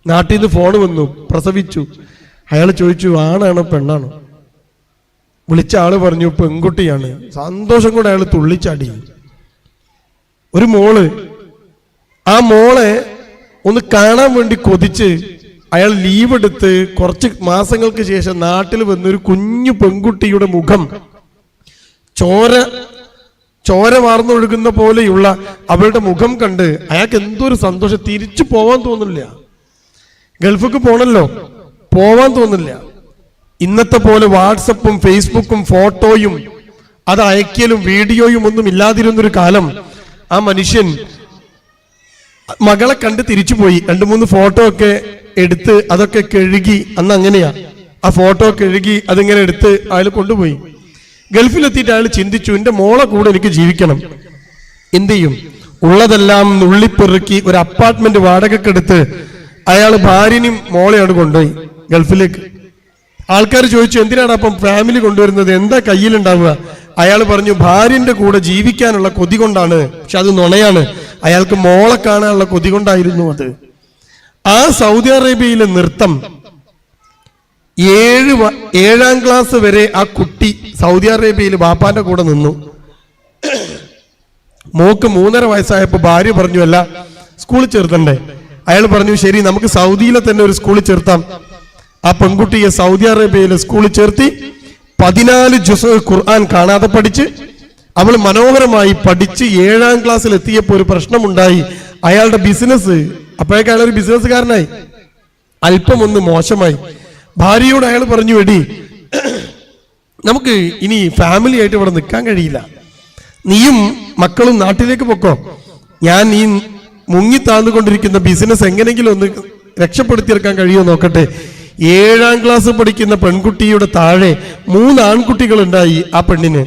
നാട്ടിൽ നിന്ന് ഫോൺ വന്നു, പ്രസവിച്ചു. അയാൾ ചോദിച്ചു ആണാണോ പെണ്ണാണോ? വിളിച്ച ആള് പറഞ്ഞു പെൺകുട്ടിയാണ്. സന്തോഷം കൂടെ അയാൾ തുള്ളിച്ചാടി. ഒരു മോള്, ആ മോളെ ഒന്ന് കാണാൻ വേണ്ടി കൊതിച്ച് അയാൾ ലീവ് എടുത്ത് കുറച്ച് മാസങ്ങൾക്ക് ശേഷം നാട്ടിൽ വന്നൊരു കുഞ്ഞു പെൺകുട്ടിയുടെ മുഖം ചോര വാർന്നൊഴുകുന്ന പോലെയുള്ള അവളുടെ മുഖം കണ്ട് അയാൾക്ക് എന്തൊരു സന്തോഷം. തിരിച്ചു പോവാൻ തോന്നില്ല. ഗൾഫിക്ക് പോണല്ലോ, പോവാൻ തോന്നില്ല. ഇന്നത്തെ പോലെ വാട്സപ്പും ഫേസ്ബുക്കും ഫോട്ടോയും അത് അയക്കലും വീഡിയോയും ഒന്നും ഇല്ലാതിരുന്നൊരു കാലം ആ മനുഷ്യൻ മകളെ കണ്ട് തിരിച്ചുപോയി. 2-3 ഫോട്ടോ ഒക്കെ എടുത്ത് അതൊക്കെ കഴുകി, അന്ന് അങ്ങനെയാ, ആ ഫോട്ടോ കഴുകി അതിങ്ങനെ എടുത്ത് അയാൾ കൊണ്ടുപോയി. ഗൾഫിലെത്തിയിട്ട് അയാൾ ചിന്തിച്ചു, എൻ്റെ മോളെ കൂടെ എനിക്ക് ജീവിക്കണം. എന്ത് ചെയ്യും? ഉള്ളതെല്ലാം നുള്ളിപ്പെറുക്കി ഒരു അപ്പാർട്ട്മെന്റ് വാടകക്കെടുത്ത് അയാൾ ഭാര്യനും മോളെയാണ് കൊണ്ടുപോയി ഗൾഫിലേക്ക്. ആൾക്കാർ ചോദിച്ചു എന്തിനാണ് അപ്പം ഫാമിലി കൊണ്ടുവരുന്നത്, എന്താ കയ്യിലുണ്ടാവുക? അയാൾ പറഞ്ഞു ഭാര്യന്റെ കൂടെ ജീവിക്കാനുള്ള കൊതി കൊണ്ടാണ്. പക്ഷെ അത് നുണയാണ്. അയാൾക്ക് മോളെ കാണാനുള്ള കൊതി കൊണ്ടായിരുന്നു അത്. ആ സൗദി അറേബ്യയിലെ നൃത്തം 7ാം ക്ലാസ് വരെ ആ കുട്ടി സൗദി അറേബ്യയിൽ ബാപ്പാന്റെ കൂടെ നിന്നു. മോക്ക് 3.5 വയസ്സായപ്പോ ഭാര്യ പറഞ്ഞു അല്ല സ്കൂളിൽ ചേർത്തണ്ടേ? അയാൾ പറഞ്ഞു ശരി, നമുക്ക് സൗദിയിലെ തന്നെ ഒരു സ്കൂളിൽ ചേർത്താം. ആ പെൺകുട്ടിയെ സൗദി അറേബ്യയിലെ സ്കൂളിൽ ചേർത്തി 14 ജുസ് ഖുർആൻ കാണാതെ പഠിച്ച് അവൾ മനോഹരമായി പഠിച്ച് 7ാം ക്ലാസ്സിൽ എത്തിയപ്പോൾ ഒരു പ്രശ്നമുണ്ടായി. അയാളുടെ ബിസിനസ്, അപ്പോഴേക്കും അയാളൊരു ബിസിനസ്സുകാരനായി, അല്പം ഒന്ന് മോശമായി. ഭാര്യയോട് അയാൾ പറഞ്ഞു എടി നമുക്ക് ഇനി ഫാമിലി ആയിട്ട് ഇവിടെ നിൽക്കാൻ കഴിയില്ല, നീയും മക്കളും നാട്ടിലേക്ക് പൊക്കോ, ഞാൻ ഈ മുങ്ങിത്താന്നുകൊണ്ടിരിക്കുന്ന ബിസിനസ് എങ്ങനെയെങ്കിലും ഒന്ന് രക്ഷപ്പെടുത്തിയെടുക്കാൻ കഴിയുമോ നോക്കട്ടെ. 7ാം ക്ലാസ് പഠിക്കുന്ന പെൺകുട്ടിയുടെ താഴെ 3 ആൺകുട്ടികൾ ഉണ്ടായി. ആ പെണ്ണിന്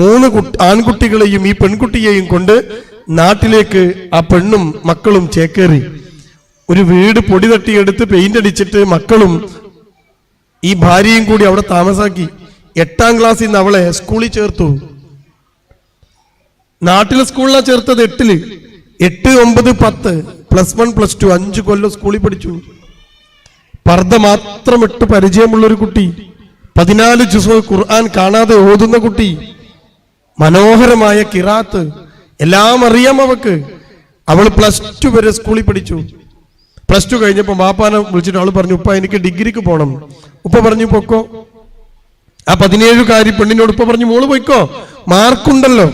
3 ആൺകുട്ടികളെയും ഈ പെൺകുട്ടിയെയും കൊണ്ട് നാട്ടിലേക്ക് ആ പെണ്ണും മക്കളും ചേക്കേറി. ഒരു വീട് പൊടി തട്ടിയെടുത്ത് പെയിന്റ് അടിച്ചിട്ട് മക്കളും ഈ ഭാര്യയും കൂടി അവിടെ താമസാക്കി. 8ാം ക്ലാസ്സിൽ നിന്ന് അവളെ സ്കൂളിൽ ചേർത്തു. നാട്ടിലെ സ്കൂളിലാണ് ചേർത്തത് 8-ല്. 8, 9, 10, +1, +2 5 കൊല്ലം സ്കൂളിൽ പഠിച്ചു. പർദ്ദ മാത്രം ഇട്ട് പരിചയമുള്ളൊരു കുട്ടി, 14 ജുസ് ഖുർആൻ കാണാതെ ഓതുന്ന കുട്ടി, മനോഹരമായ ഖിറാത്ത്, എല്ലാം അറിയാം അവക്ക്. അവൾ +2 വരെ സ്കൂളിൽ പഠിച്ചു. +2 കഴിഞ്ഞപ്പോൾ ബാപ്പാനെ വിളിച്ചിട്ട് അവൾ പറഞ്ഞു ഉപ്പ എനിക്ക് ഡിഗ്രിക്ക് പോകണം. ഉപ്പ പറഞ്ഞു പൊക്കോ. ആ 17കാരി പെണ്ണിനോട് ഉപ്പ പറഞ്ഞു മോള് പോയിക്കോ, മാർക്കുണ്ടല്ലോ,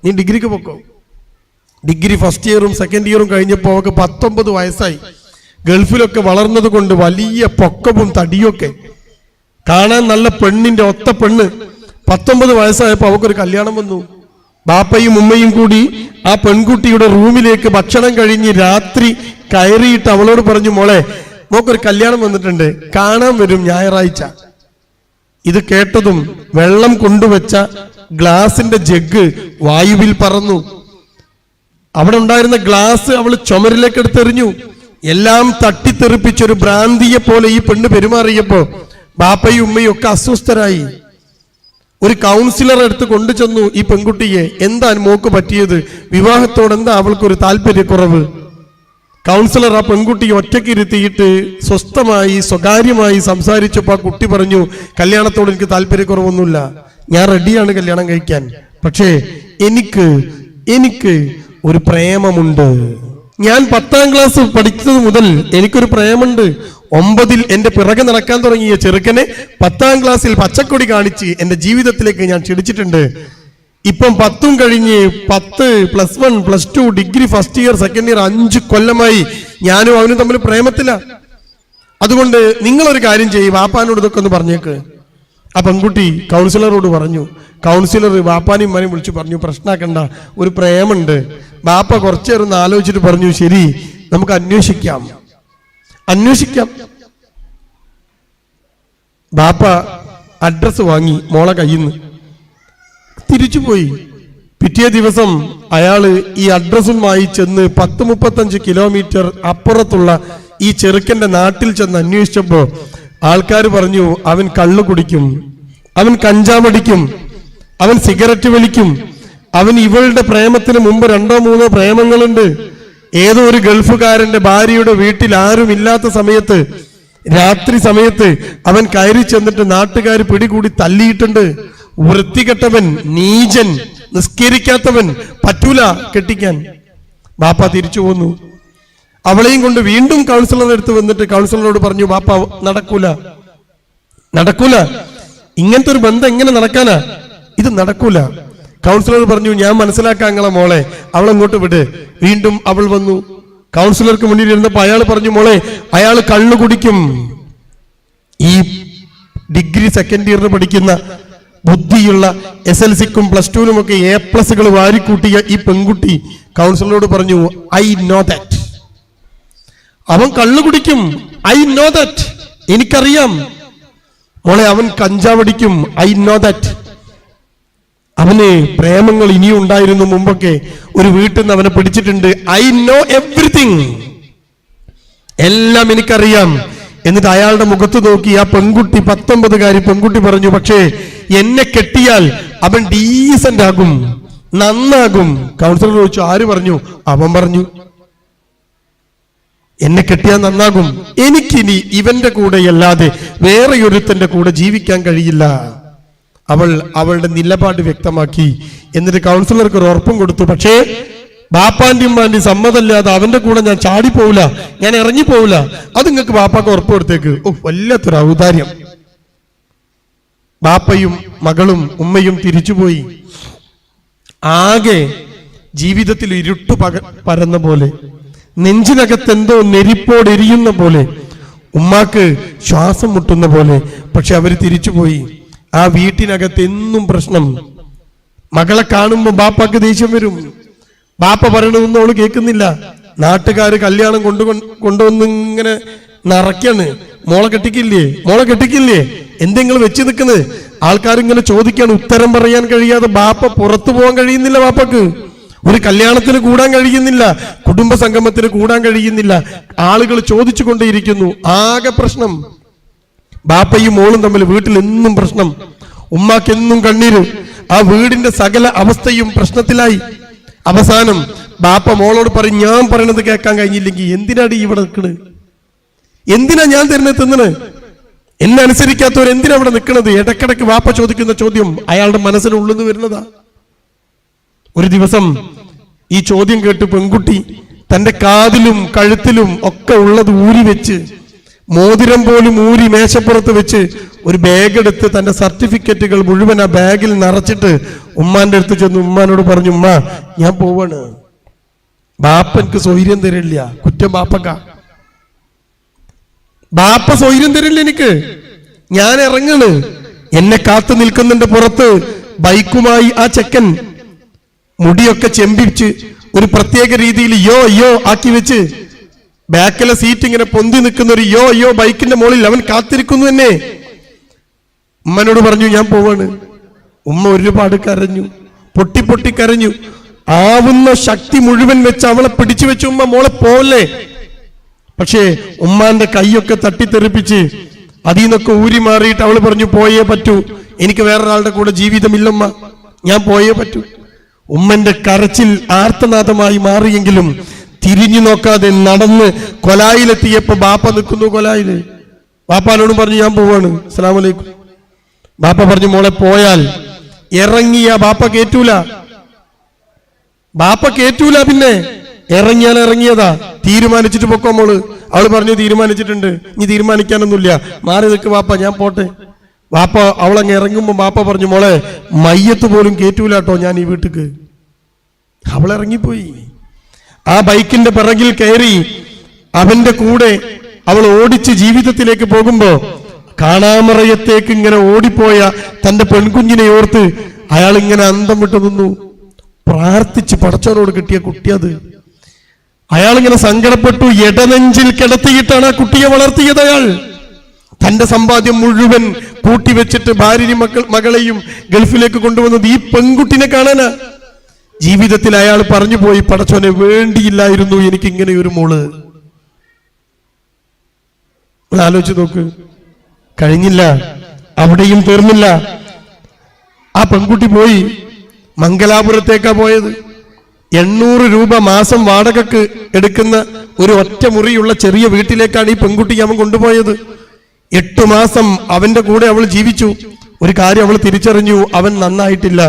നീ ഡിഗ്രിക്ക് പൊക്കോ. ഡിഗ്രി ഫസ്റ്റ് ഇയറും സെക്കൻഡ് ഇയറും കഴിഞ്ഞപ്പോൾ അവൾക്ക് 19 വയസ്സായി. ഗൾഫിലൊക്കെ വളർന്നത് കൊണ്ട് വലിയ പൊക്കവും തടിയൊക്കെ, കാണാൻ നല്ല പെണ്ണിന്റെ ഒത്ത പെണ്ണ്. 19 വയസ്സായപ്പോൾ അവക്കൊരു കല്യാണം വന്നു. ബാപ്പയും ഉമ്മയും കൂടി ആ പെൺകുട്ടിയുടെ റൂമിലേക്ക് ഭക്ഷണം കഴിഞ്ഞ് രാത്രി കയറിയിട്ട് അവളോട് പറഞ്ഞു മോളെ മോക്കൊരു കല്യാണം വന്നിട്ടുണ്ട്, കാണാൻ വരും ഞായറാഴ്ച. ഇത് കേട്ടതും വെള്ളം കൊണ്ടുവച്ച ഗ്ലാസിന്റെ ജഗ് വായുവിൽ പറന്നു. അവിടെ ഉണ്ടായിരുന്ന ഗ്ലാസ് അവൾ ചുമരിലേക്ക് എടുത്തെറിഞ്ഞു. എല്ലാം തട്ടിത്തെറിപ്പിച്ചൊരു ഭ്രാന്തിയെ പോലെ ഈ പെണ്ണ് പെരുമാറിയപ്പോ ബാപ്പയും ഉമ്മയും ഒക്കെ അസ്വസ്ഥരായി. ഒരു കൗൺസിലർ എടുത്ത് കൊണ്ടുചെന്നു ഈ പെൺകുട്ടിയെ. എന്താ മോക്ക് പറ്റിയത്, വിവാഹത്തോട് എന്താ അവൾക്കൊരു താല്പര്യക്കുറവ്? കൗൺസിലർ ആ പെൺകുട്ടിയെ ഒറ്റയ്ക്ക് ഇരുത്തിയിട്ട് സ്വസ്ഥമായി സ്വകാര്യമായി സംസാരിച്ചപ്പോൾ ആ കുട്ടി പറഞ്ഞു കല്യാണത്തോട് എനിക്ക് താല്പര്യക്കുറവൊന്നുമില്ല, ഞാൻ റെഡിയാണ് കല്യാണം കഴിക്കാൻ, പക്ഷേ എനിക്ക് ഒരു പ്രേമമുണ്ട്. ഞാൻ 10ാം ക്ലാസ് പഠിച്ചത് മുതൽ എനിക്കൊരു പ്രേമുണ്ട്. 9-ൽ എന്റെ പിറകെ നടക്കാൻ തുടങ്ങിയ ചെറുക്കനെ 10ാം ക്ലാസ്സിൽ പച്ചക്കൊടി കാണിച്ച് എന്റെ ജീവിതത്തിലേക്ക് ഞാൻ ക്ഷണിച്ചിട്ടുണ്ട്. ഇപ്പം 10ഉം കഴിഞ്ഞ് 10, +1, +2, degree first year second year 5 കൊല്ലമായി ഞാനും അവനും തമ്മിൽ പ്രേമത്തില. അതുകൊണ്ട് നിങ്ങളൊരു കാര്യം ചെയ്യും, വാപ്പാനോട് ഇതൊക്കെ ഒന്ന് പറഞ്ഞേക്ക്. ആ പെൺകുട്ടി കൗൺസിലറോട് പറഞ്ഞു. കൗൺസിലർ ബാപ്പാനെയും ഉമ്മാനെയും വിളിച്ചു പറഞ്ഞു പ്രശ്നമാക്കണ്ട, ഒരു പ്രേമുണ്ട്. ബാപ്പ കുറച്ചേരൊന്ന് ആലോചിച്ചിട്ട് പറഞ്ഞു ശരി നമുക്ക് അന്വേഷിക്കാം. ബാപ്പ അഡ്രസ് വാങ്ങി മോളെ കയ്യിൽ നിന്ന് തിരിച്ചുപോയി. പിറ്റേ ദിവസം അയാള് ഈ അഡ്രസ്സുമായി ചെന്ന് 10-35 കിലോമീറ്റർ അപ്പുറത്തുള്ള ഈ ചെറുക്കന്റെ നാട്ടിൽ ചെന്ന് അന്വേഷിച്ചപ്പോ ആൾക്കാർ പറഞ്ഞു അവൻ കള്ളു കുടിക്കും, അവൻ കഞ്ചാവടിക്കും, അവൻ സിഗരറ്റ് വലിക്കും, അവൻ ഇവളുടെ പ്രേമത്തിന് മുമ്പ് 2-3 പ്രേമങ്ങളുണ്ട്. ഏതോ ഒരു ഗൾഫുകാരന്റെ ഭാര്യയുടെ വീട്ടിൽ ആരും ഇല്ലാത്ത സമയത്ത്, രാത്രി സമയത്ത് അവൻ കയറി ചെന്നിട്ട് നാട്ടുകാർ പിടികൂടി തല്ലിയിട്ടുണ്ട്. വൃത്തികെട്ടവൻ, നീചൻ, നിസ്കരിക്കാത്തവൻ, പറ്റൂല കെട്ടിക്കാൻ. ബാപ്പ തിരിച്ചു പോന്നു. അവളെയും കൊണ്ട് വീണ്ടും കൗൺസിലറുടെ അടുത്ത് വന്നിട്ട് കൗൺസിലറോട് പറഞ്ഞു, ബാപ്പ നടക്കൂല, ഇങ്ങനത്തെ ഒരു ബന്ധം എങ്ങനെ നടക്കാനാ, ഇത് നടക്കൂല. കൗൺസിലർ പറഞ്ഞു, ഞാൻ മനസ്സിലാക്കാങ്ങളെ മോളെ, അവളങ്ങോട്ട് വിട്. വീണ്ടും അവൾ വന്നു. കൗൺസിലർക്ക് മുന്നിൽ ഇരുന്നപ്പോ അയാൾ പറഞ്ഞു, മോളെ അയാൾ കള്ളു കുടിക്കും. ഈ ഡിഗ്രി സെക്കൻഡ് ഇയറിന് പഠിക്കുന്ന ബുദ്ധിയുള്ള SLCക്കും +2നും ഒക്കെ A+കൾ വാരിക്കൂട്ടിയ ഈ പെൺകുട്ടി കൗൺസിലറോട് പറഞ്ഞു, ഐ നോ ദാറ്റ്. അവൻ കള്ളു കുടിക്കും, ഐ നോ ദാറ്റ്, എനിക്കറിയാം. മോളെ അവൻ കഞ്ചാവടിക്കും, ഐ നോ ദാറ്റ്. അവന് പ്രേമങ്ങൾ ഇനിയും ഉണ്ടായിരുന്നു മുമ്പൊക്കെ. ഒരു വീട്ടിൽ നിന്ന് അവനെ പിടിച്ചിട്ടുണ്ട്, ഐ നോ എവ്രിതിങ്, എല്ലാം എനിക്കറിയാം. എന്നിട്ട് അയാളുടെ മുഖത്ത് നോക്കി ആ പെൺകുട്ടി, 19കാരി പെൺകുട്ടി പറഞ്ഞു, പക്ഷേ എന്നെ കെട്ടിയാൽ അവൻ ഡീസന്റ് ആകും, നന്നാകും. കൗൺസിലർ ചോദിച്ചു, ആര് പറഞ്ഞു? അവൻ പറഞ്ഞു, എന്നെ കെട്ടിയാൽ നന്നാകും, എനിക്കിനി ഇവന്റെ കൂടെ അല്ലാതെ വേറെ ഒരുത്തന്റെ കൂടെ ജീവിക്കാൻ കഴിയില്ല. അവൾ അവളുടെ നിലപാട് വ്യക്തമാക്കി. എന്നിട്ട് കൗൺസിലർക്ക് ഒരു ഉറപ്പും കൊടുത്തു, പക്ഷേ ബാപ്പാന്റെയും ഉമ്മാന്റെയും സമ്മതമില്ലാതെ അവന്റെ കൂടെ ഞാൻ ചാടിപ്പോവില്ല, ഞാൻ ഇറങ്ങിപ്പോവില്ല. അത് നിങ്ങൾക്ക് ബാപ്പാക്ക് ഉറപ്പ് കൊടുത്തേക്ക്. വല്ലാത്തൊരു ഔദാര്യം. ബാപ്പയും മകളും ഉമ്മയും തിരിച്ചുപോയി. ആകെ ജീവിതത്തിൽ ഇരുട്ടു പരന്ന പോലെ, നെഞ്ചിനകത്തെന്തോ നെരിപ്പോടെരിയുന്ന പോലെ, ഉമ്മാക്ക് ശ്വാസം മുട്ടുന്ന പോലെ. പക്ഷെ അവര് തിരിച്ചുപോയി. ആ വീട്ടിനകത്ത് എന്നും പ്രശ്നം. മകളെ കാണുമ്പോ ബാപ്പാക്ക് ദേഷ്യം വരും. ബാപ്പ പറയണതൊന്നും അവള് കേൾക്കുന്നില്ല. നാട്ടുകാര് കല്യാണം കൊണ്ടുവന്ന് ഇങ്ങനെ നിറയ്ക്കാണ്, മോളെ കെട്ടിക്കില്ലേ, എന്തെങ്കിലും വെച്ച് നിൽക്കുന്നത്. ആൾക്കാരിങ്ങനെ ചോദിക്കാണ്, ഉത്തരം പറയാൻ കഴിയാതെ ബാപ്പ പുറത്തു പോകാൻ കഴിയുന്നില്ല. ബാപ്പക്ക് ഒരു കല്യാണത്തിന് കൂടാൻ കഴിയുന്നില്ല, കുടുംബ സംഗമത്തിന് കൂടാൻ കഴിയുന്നില്ല. ആളുകൾ ചോദിച്ചു കൊണ്ടേയിരിക്കുന്നു. ആകെ പ്രശ്നം. ബാപ്പയും മോളും തമ്മിൽ വീട്ടിൽ എന്നും പ്രശ്നം. ഉമ്മാക്കെന്നും കണ്ണീര്. ആ വീടിന്റെ സകല അവസ്ഥയും പ്രശ്നത്തിലായി. അവസാനം ബാപ്പ മോളോട് പറയും, ഞാൻ പറയണത് കേൾക്കാൻ കഴിഞ്ഞില്ലെങ്കിൽ എന്തിനാടി ഇവിടെ നിൽക്കണ്, എന്തിനാ ഞാൻ തരുന്നത് തിന്നണ്, എന്നെ അനുസരിക്കാത്തവർ എന്തിനാ ഇവിടെ നിൽക്കണത്? ഇടക്കിടക്ക് ബാപ്പ ചോദിക്കുന്ന ചോദ്യം അയാളുടെ മനസ്സിനുള്ളിൽ നിന്ന് വരുന്നതാ. ഒരു ദിവസം ഈ ചോദ്യം കേട്ട് പെൺകുട്ടി തന്റെ കാതിലും കഴുത്തിലും ഒക്കെ ഉള്ളത് ഊരി വെച്ച്, മോതിരം പോലും ഊരി മേശപ്പുറത്ത് വെച്ച് ഒരു ബാഗ് എടുത്ത് തന്റെ സർട്ടിഫിക്കറ്റുകൾ മുഴുവൻ ആ ബാഗിൽ നിറച്ചിട്ട് ഉമ്മാന്റെ അടുത്ത് ചെന്ന് ഉമ്മാനോട് പറഞ്ഞു, ഉമ്മ ഞാൻ പോവാണ്, ബാപ്പൻക്ക് സ്വൈര്യം തരില്ല. കുറ്റം ബാപ്പക്ക. ബാപ്പ സ്വൈര്യം തരില്ല എനിക്ക്, ഞാൻ ഇറങ്ങണ്. എന്നെ കാത്തു നിൽക്കുന്നുണ്ട് പുറത്ത്. ബൈക്കുമായി ആ ചെക്കൻ മുടിയൊക്കെ ചെമ്പിച്ച് ഒരു പ്രത്യേക രീതിയിൽ യോ ആക്കി വെച്ച് ബാക്കിലെ സീറ്റ് ഇങ്ങനെ പൊന്തി നിൽക്കുന്ന ഒരു യോ ബൈക്കിന്റെ മുകളിൽ അവൻ കാത്തിരിക്കുന്നു എന്നെ. ഉമ്മനോട് പറഞ്ഞു, ഞാൻ പോവാണ്. ഉമ്മ ഒരുപാട് കരഞ്ഞു, പൊട്ടി കരഞ്ഞു. ആവുന്ന ശക്തി മുഴുവൻ വെച്ച് അവളെ പിടിച്ചു വെച്ച്, ഉമ്മ മോളെ പോവല്ലേ. പക്ഷേ ഉമ്മാന്റെ കൈയൊക്കെ തട്ടിത്തെറിപ്പിച്ച് അതിൽ നിന്നൊക്കെ ഊരി മാറിയിട്ട് അവള് പറഞ്ഞു, പോയേ പറ്റൂ, എനിക്ക് വേറൊരാളുടെ കൂടെ ജീവിതമില്ലമ്മ, ഞാൻ പോയേ പറ്റൂ. ഉമ്മന്റെ കരച്ചിൽ ആർത്തനാദമായി മാറിയെങ്കിലും തിരിഞ്ഞു നോക്കാതെ നടന്ന് കൊലായിലെത്തിയപ്പോ ബാപ്പ നിൽക്കുന്നു കൊലായില്. ബാപ്പാനോടും പറഞ്ഞു, ഞാൻ പോവാണ്, അസ്സലാമു അലൈക്കും. ബാപ്പ പറഞ്ഞു, മോളെ പോയാൽ ഇറങ്ങിയ ബാപ്പ കേറ്റൂല. പിന്നെ ഇറങ്ങിയതാ. തീരുമാനിച്ചിട്ട് പൊക്കോ മോള്. അവള് പറഞ്ഞു, തീരുമാനിച്ചിട്ടുണ്ട്, ഇനി തീരുമാനിക്കാനൊന്നുമില്ല, മാറി നിൽക്ക് ബാപ്പ, ഞാൻ പോട്ടെ. ബാപ്പ അവളങ്ങ് ഇറങ്ങുമ്പോ ബാപ്പ പറഞ്ഞു, മോളെ മയ്യത്ത് പോലും കേറ്റൂല കേട്ടോ ഞാൻ ഈ വീട്ടിക്ക്. അവൾ ഇറങ്ങിപ്പോയി. ആ ബൈക്കിന്റെ പിറകിൽ കയറി അവന്റെ കൂടെ അവൾ ഓടിച്ച് ജീവിതത്തിലേക്ക് പോകുമ്പോ കാണാമറയത്തേക്ക് ഇങ്ങനെ ഓടിപ്പോയ തന്റെ പെൺകുഞ്ഞിനെ ഓർത്ത് അയാൾ ഇങ്ങനെ അന്തം വിട്ടു നിന്നു. പ്രാർത്ഥിച്ച് പടച്ചവനോട് കിട്ടിയ കുട്ടിയത്. അയാൾ ഇങ്ങനെ സങ്കടപ്പെട്ടു. ഇടനെഞ്ചിൽ കിടത്തിയിട്ടാണ് ആ കുട്ടിയെ വളർത്തിയത്. അയാൾ തന്റെ സമ്പാദ്യം മുഴുവൻ കൂട്ടിവെച്ചിട്ട് ഭാര്യയും മകളെയും ഗൾഫിലേക്ക് കൊണ്ടുവന്നത് ഈ പെൺകുട്ടിനെ കാണാനാ. ജീവിതത്തിൽ അയാൾ പറഞ്ഞു പോയി, പടച്ചോനെ വേണ്ടിയില്ലായിരുന്നു എനിക്ക് ഇങ്ങനെ ഒരു മോള്. ആലോചിച്ച് നോക്ക്. കഴിഞ്ഞില്ല, അവിടെയും തീർന്നില്ല. ആ പെൺകുട്ടി പോയി, മംഗലാപുരത്തേക്കാ പോയത്. 800 രൂപ മാസം വാടകക്ക് എടുക്കുന്ന ഒരു ഒറ്റ മുറിയുള്ള ചെറിയ വീട്ടിലേക്കാണ് ഈ പെൺകുട്ടിയെ അവൻ കൊണ്ടുപോയത്. 8 മാസം അവന്റെ കൂടെ അവൾ ജീവിച്ചു. ഒരു കാര്യം അവൾ തിരിച്ചറിഞ്ഞു, അവൻ നന്നായിട്ടില്ല.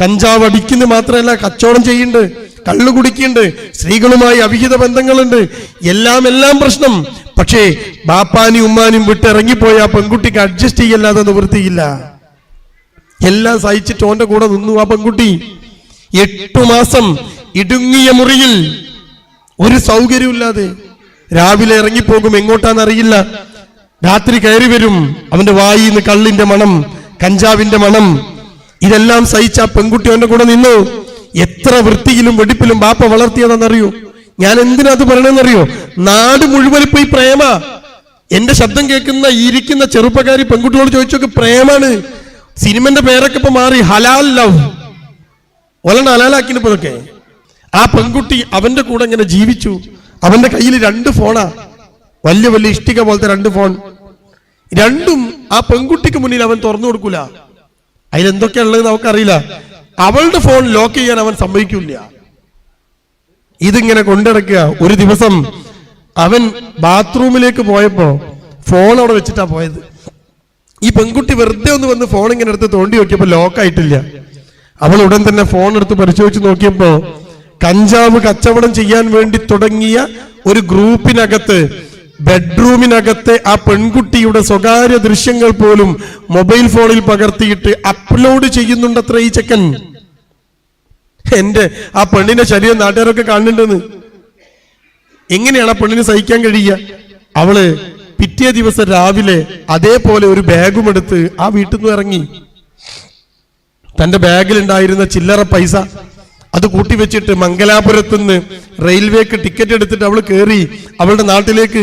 കഞ്ചാവ് അടിക്കുന്ന മാത്രമല്ല, കച്ചവടം ചെയ്യുന്നുണ്ട്, കള്ളു കുടിക്കുന്നുണ്ട്, സ്ത്രീകളുമായി അവിഹിത ബന്ധങ്ങളുണ്ട്, എല്ലാം പ്രശ്നം. പക്ഷേ ബാപ്പാനും ഉമ്മാനും വിട്ടിറങ്ങിപ്പോയ ആ പെൺകുട്ടിക്ക് അഡ്ജസ്റ്റ് ചെയ്യല്ലാതെ നിവൃത്തിയില്ല. എല്ലാം സഹിച്ചിട്ട് ഓന്റെ കൂടെ നിന്നു ആ പെൺകുട്ടി. 8 മാസം ഇടുങ്ങിയ മുറിയിൽ, ഒരു സൗകര്യമില്ലാതെ. രാവിലെ ഇറങ്ങിപ്പോകും, എങ്ങോട്ടാന്നറിയില്ല. രാത്രി കയറി വരും, അവന്റെ വായിൽ നിന്ന് കള്ളിന്റെ മണം, കഞ്ചാവിന്റെ മണം. ഇതെല്ലാം സഹിച്ച ആ പെൺകുട്ടി അവന്റെ കൂടെ നിന്നു. എത്ര വൃത്തിയിലും വെടിപ്പിലും ബാപ്പ വളർത്തിയതെന്നറിയോ? ഞാൻ എന്തിനാ അത് പറയണെന്നറിയോ? നാട് മുഴുവൻ ഇപ്പൊ ഈ പ്രേമ. എന്റെ ശബ്ദം കേൾക്കുന്ന ഇരിക്കുന്ന ചെറുപ്പക്കാരി പെൺകുട്ടികളോട് ചോദിച്ചോക്ക്, പ്രേമാണ്. സിനിമന്റെ പേരൊക്കെ ഇപ്പൊ മാറി, ഹലാൽ ലവ്. ഒരെണ്ണം ഹലാലാക്കിന് ഇതൊക്കെ. ആ പെൺകുട്ടി അവന്റെ കൂടെ ഇങ്ങനെ ജീവിച്ചു. അവന്റെ കയ്യിൽ 2 ഫോണാ, വലിയ വലിയ ഇഷ്ടിക പോലത്തെ 2 ഫോൺ. രണ്ടും ആ പെൺകുട്ടിക്ക് മുന്നിൽ അവൻ തുറന്നു കൊടുക്കൂല. അതിലെന്തൊക്കെയാ ഉള്ളത് നമുക്കറിയില്ല. അവളുടെ ഫോൺ ലോക്ക് ചെയ്യാൻ അവൻ സമ്മതിക്കില്ല. ഇതിങ്ങനെ കൊണ്ടിടക്കുക. ഒരു ദിവസം അവൻ ബാത്റൂമിലേക്ക് പോയപ്പോ ഫോൺ അവിടെ വെച്ചിട്ടാ പോയത്. ഈ പെൺകുട്ടി വെറുതെ ഒന്ന് വന്ന് ഫോൺ ഇങ്ങനെ എടുത്ത് തോണ്ടി നോക്കിയപ്പോ ലോക്കായിട്ടില്ല. അവൾ ഉടൻ തന്നെ ഫോൺ എടുത്ത് പരിശോധിച്ച് നോക്കിയപ്പോ കഞ്ചാവ് കച്ചവടം ചെയ്യാൻ വേണ്ടി തുടങ്ങിയ ഒരു ഗ്രൂപ്പിനകത്ത്, ബെഡ്റൂമിനകത്തെ ആ പെൺകുട്ടിയുടെ സ്വകാര്യ ദൃശ്യങ്ങൾ പോലും മൊബൈൽ ഫോണിൽ പകർത്തിയിട്ട് അപ്ലോഡ് ചെയ്യുന്നുണ്ടത്ര ഈ ചെക്കൻ. ആ പെണ്ണിന്റെ ശരീരം നാട്ടുകാരൊക്കെ കാണുന്നുണ്ടെന്ന്. എങ്ങനെയാണ് ആ പെണ്ണിന് സഹിക്കാൻ കഴിയുക? അവള് പിറ്റേ ദിവസം രാവിലെ അതേപോലെ ഒരു ബാഗും എടുത്ത് ആ വീട്ടിൽ നിന്ന് ഇറങ്ങി. തന്റെ ബാഗിലുണ്ടായിരുന്ന ചില്ലറ പൈസ അത് കൂട്ടിവെച്ചിട്ട് മംഗലാപുരത്തുനിന്ന് റെയിൽവേക്ക് ടിക്കറ്റ് എടുത്തിട്ട് അവൾ കയറി അവളുടെ നാട്ടിലേക്ക്.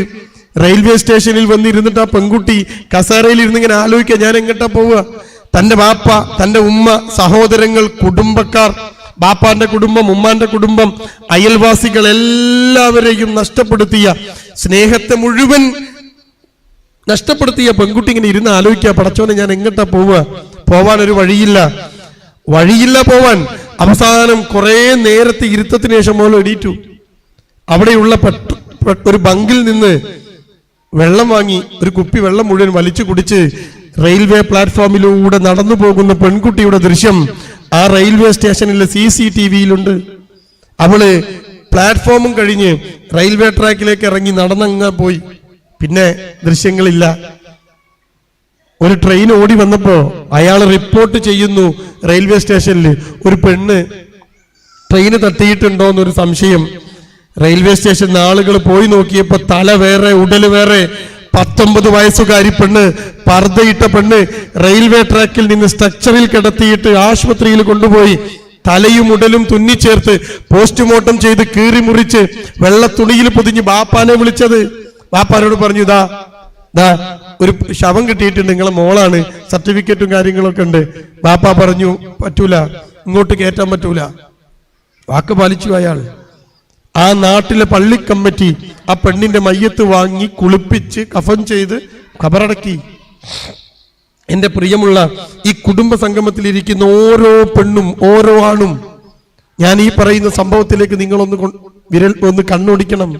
റെയിൽവേ സ്റ്റേഷനിൽ വന്നിരുന്നിട്ട് ആ പെൺകുട്ടി കസേരയിൽ ഇരുന്ന് ഇങ്ങനെ ആലോചിക്കുക, ഞാൻ എങ്ങോട്ടാ പോവുക? തന്റെ ബാപ്പ, തന്റെ ഉമ്മ, സഹോദരങ്ങൾ, കുടുംബക്കാർ, ബാപ്പാന്റെ കുടുംബം, ഉമ്മാന്റെ കുടുംബം, അയൽവാസികൾ എല്ലാവരെയും നഷ്ടപ്പെടുത്തിയ, സ്നേഹത്തെ മുഴുവൻ നഷ്ടപ്പെടുത്തിയ പെൺകുട്ടി ഇങ്ങനെ ഇരുന്ന് ആലോചിക്കുക, പടച്ചോനെ ഞാൻ എങ്ങോട്ടാ പോവുക? പോവാൻ ഒരു വഴിയില്ല പോവാൻ. അവസാനം കുറെ നേരത്തെ ഇരുത്തത്തിന് ശേഷം മോൾ എണീറ്റു. അവിടെയുള്ള ഒരു ബങ്കിൽ നിന്ന് വെള്ളം വാങ്ങി ഒരു കുപ്പി വെള്ളം മുഴുവൻ വലിച്ചു കുടിച്ച് റെയിൽവേ പ്ലാറ്റ്ഫോമിലൂടെ നടന്നു പോകുന്ന പെൺകുട്ടിയുടെ ദൃശ്യം ആ റെയിൽവേ സ്റ്റേഷനിലെ CCTV-യിലുണ്ട്. അവള് പ്ലാറ്റ്ഫോമും കഴിഞ്ഞ് റെയിൽവേ ട്രാക്കിലേക്ക് ഇറങ്ങി നടന്നങ്ങ് പോയി. പിന്നെ ദൃശ്യങ്ങളില്ല. ഒരു ട്രെയിൻ ഓടി വന്നപ്പോ അയാൾ റിപ്പോർട്ട് ചെയ്യുന്നു റെയിൽവേ സ്റ്റേഷനിൽ ഒരു പെണ്ണ് ട്രെയിന് തട്ടിയിട്ടുണ്ടോ എന്നൊരു സംശയം. റെയിൽവേ സ്റ്റേഷനിൽ ആളുകൾ പോയി നോക്കിയപ്പോ തല വേറെ, ഉടല് വേറെ. 19 വയസ്സുകാരി പെണ്ണ്, പർദ്ദയിട്ട പെണ്ണ്, റെയിൽവേ ട്രാക്കിൽ നിന്ന് സ്ട്രക്ചറിൽ കിടത്തിയിട്ട് ആശുപത്രിയിൽ കൊണ്ടുപോയി തലയും ഉടലും തുന്നിച്ചേർത്ത് പോസ്റ്റ്മോർട്ടം ചെയ്ത് കീറി മുറിച്ച് വെള്ള തുണിയിൽ പൊതിഞ്ഞ് ബാപ്പാനെ വിളിച്ചത്. ബാപ്പാനോട് പറഞ്ഞു, ദാ ഒരു ശവം കിട്ടിയിട്ടുണ്ട്, നിങ്ങളെ മോളാണ്, സർട്ടിഫിക്കറ്റും കാര്യങ്ങളൊക്കെ ഉണ്ട്. ബാപ്പ പറഞ്ഞു, പറ്റൂല, ഇങ്ങോട്ട് കയറ്റാൻ പറ്റൂല. വാക്ക് പാലിച്ചു അയാൾ. ആ നാട്ടിലെ പള്ളി കമ്മിറ്റി ആ പെണ്ണിന്റെ മയ്യത്ത് വാങ്ങി കുളിപ്പിച്ച് കഫൻ ചെയ്ത് ഖബറടക്കി. എന്റെ പ്രിയമുള്ള ഈ കുടുംബ സംഗമത്തിൽ ഇരിക്കുന്ന ഓരോ പെണ്ണും ഓരോ ആണും, ഞാൻ ഈ പറയുന്ന സംഭവത്തിലേക്ക് നിങ്ങളൊന്ന് കണ്ണോടിക്കണം.